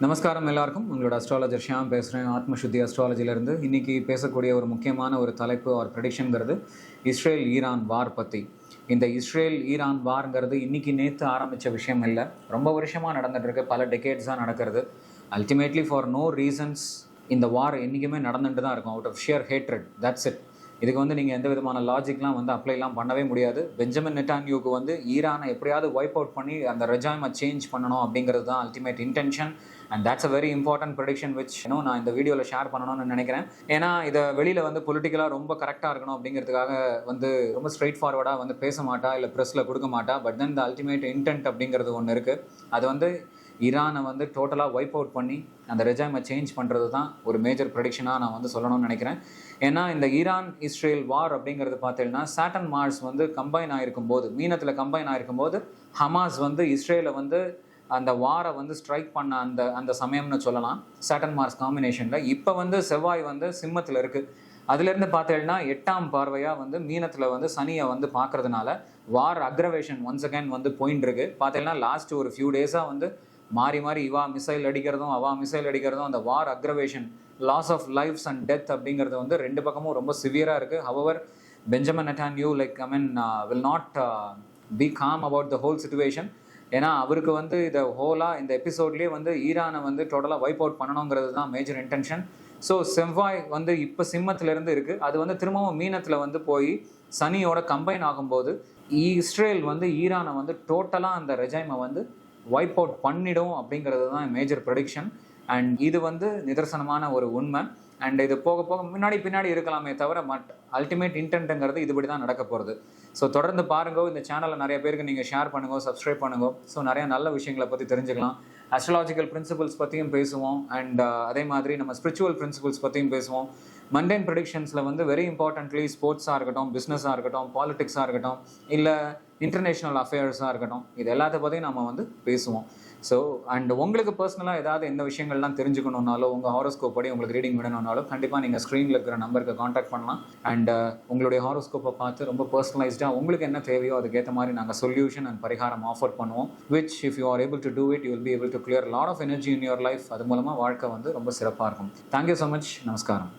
நமஸ்காரம் எல்லாருக்கும். உங்களோட அஸ்ட்ராலஜர் ஷியாம் பேசுகிறேன், ஆத்மசுத்தி அஸ்ட்ராலஜிலேருந்து. இன்றைக்கி பேசக்கூடிய ஒரு முக்கியமான ஒரு தலைப்பு ஒரு ப்ரெடிக்ஷனுங்கிறது இஸ்ரேல் ஈரான் வார் பற்றி. இந்த இஸ்ரேல் ஈரான் வார்ங்கிறது இன்றைக்கி நேற்று ஆரம்பித்த விஷயம் இல்லை, ரொம்ப வருஷமாக நடந்துகிட்ருக்கு, பல டெக்கேட்ஸாக நடக்கிறது. அல்டிமேட்லி ஃபார் நோ ரீசன்ஸ் இந்த வார் என்றைக்குமே நடந்துட்டு தான் இருக்கும், out of sheer hatred, that's it. இதுக்கு நீங்கள் எந்த விதமான லாஜிக்லாம் அப்ளைலாம் பண்ணவே முடியாது. பெஞ்சமின் நெட்டான்யாஹூக்கு ஈரானை எப்படியாவது வைப் அவுட் பண்ணி அந்த ரெஜாய்மை சேஞ்ச் பண்ணணும் அப்படிங்கிறது தான் ultimate intention. And that's a very important prediction which நான் இந்த வீடியோவில் ஷேர் பண்ணணும்னு நினைக்கிறேன். ஏன்னா இதை வெளியில் பொலிட்டிக்கலாக ரொம்ப கரெக்டாக இருக்கணும் அப்படிங்கிறதுக்காக ரொம்ப ஸ்ட்ரெயிட் ஃபார்வர்டாக பேச மாட்டா, இல்லை ப்ரெஸ்ஸில் கொடுக்க மாட்டா. But then the ultimate intend அப்படிங்கிறது ஒன்று இருக்குது. அது ஈரானை டோட்டலாக வைப் அவுட் பண்ணி அந்த ரெஜாய்மை சேஞ்ச் பண்ணுறது தான் ஒரு மேஜர் ப்ரெடிக்ஷனாக நான் சொல்லணும்னு நினைக்கிறேன். ஏன்னா இந்த ஈரான் இஸ்ரேல் வார் அப்படிங்கிறது பார்த்தீங்கன்னா சாட்டன் மார்ஸ் கம்பைன் ஆகிருக்கும் போது, மீனத்தில் கம்பைன் ஆகிருக்கும் போது ஹமாஸ் இஸ்ரேலை அந்த வாரை ஸ்ட்ரைக் பண்ண அந்த சமயம்னு சொல்லலாம். சாட்டன் மார்ஸ் காம்பினேஷனில் இப்போ செவ்வாய் சிம்மத்தில் இருக்குது. அதுலேருந்து பார்த்தீங்கன்னா 8ஆம் பார்வையாக மீனத்தில் சனியை பார்க்கறதுனால வார் அக்ரவேஷன் ஒன்ஸ் அகேன் போயின்னு இருக்கு. பார்த்தீங்கன்னா லாஸ்ட் ஒரு ஃபியூ டேஸாக மாறி மாறி இவா மிசைல் அடிக்கிறதும் அவா மிசைல் அடிக்கிறதும் அந்த war aggravation, loss of lifes and death அப்படிங்கிறது ரெண்டு பக்கமும் ரொம்ப சிவியராக இருக்குது. However Benjamin Netanyahu will not be calm about the whole situation. ஏன்னா அவருக்கு இதை ஹோலாக இந்த எபிசோட்லேயே ஈரானை டோட்டலாக வைப் அவுட் பண்ணணுங்கிறது தான் மேஜர் இன்டென்ஷன். ஸோ செவ்வாய் இப்போ சிம்மத்திலேருந்து இருக்குது, அது திரும்பவும் மீனத்தில் போய் சனியோட கம்பைன் ஆகும்போது இஸ்ரேல் ஈரானை டோட்டலாக அந்த ரெஜைமை வைப் அவுட் பண்ணிடும் அப்படிங்கிறது தான் மேஜர் ப்ரெடிக்ஷன். அண்ட் இது நிதர்சனமான ஒரு உண்மை. அண்ட் இது போக போக முன்னாடி பின்னாடி இருக்கலாமே தவிர அல்டிமேட் இன்டென்ட்டுங்கிறது இதுபடி தான் நடக்க போகிறது. ஸோ தொடர்ந்து பாருங்க, இந்த சேனலை நிறைய பேருக்கு நீங்கள் ஷேர் பண்ணுங்க, சப்ஸ்கிரைப் பண்ணுங்க. ஸோ நிறைய நல்ல விஷயங்களை பற்றி தெரிஞ்சுக்கலாம். அஸ்ட்ராலாஜிக்கல் பிரின்சிபல்ஸ் பற்றியும் பேசுவோம். அண்ட் அதே மாதிரி நம்ம ஸ்பிரிச்சுவல் பிரின்சிபல்ஸ் பற்றியும் பேசுவோம். மண்டேன் ப்ரெடிக்ஷன்ஸில் வெரி இம்பார்ட்டன்ட்லி ஸ்போர்ட்ஸாக இருக்கட்டும், பிஸ்னஸாக இருக்கட்டும், பாலிடிக்ஸாக இருக்கட்டும், இல்லை இன்டர்நேஷ்னல் அஃபேர்ஸாக இருக்கட்டும், இது எல்லாத்த பற்றியும் நம்ம பேசுவோம். ஸோ அண்ட் உங்களுக்கு பர்சனலாக ஏதாவது எந்த விஷயங்கள்லாம் தெரிஞ்சுக்கணுன்னாலோ, உங்கள் ஹாரோஸ்கோப் படி உங்களுக்கு ரீடிங் வேணும்னாலும் கண்டிப்பாக நீங்கள் ஸ்க்ரீனில் இருக்கிற நம்பருக்கு காண்டாக்ட் பண்ணலாம். அண்ட் உங்களுடைய ஹாரோஸ்கோப்பை பார்த்து ரொம்ப பர்சனலைஸ்டாக உங்களுக்கு என்ன தேவையோ அதுக்கேற்ற மாதிரி நாங்கள் சொல்யூஷன் அண்ட் பரிகாரம் ஆஃபர் பண்ணுவோம். Which if you are able to do it, you will be able to clear lot of energy in your life. அது மூலமாக வாழ்க்கை ரொம்ப சிறப்பாக இருக்கும். Thank you so much. நமஸ்காரம்.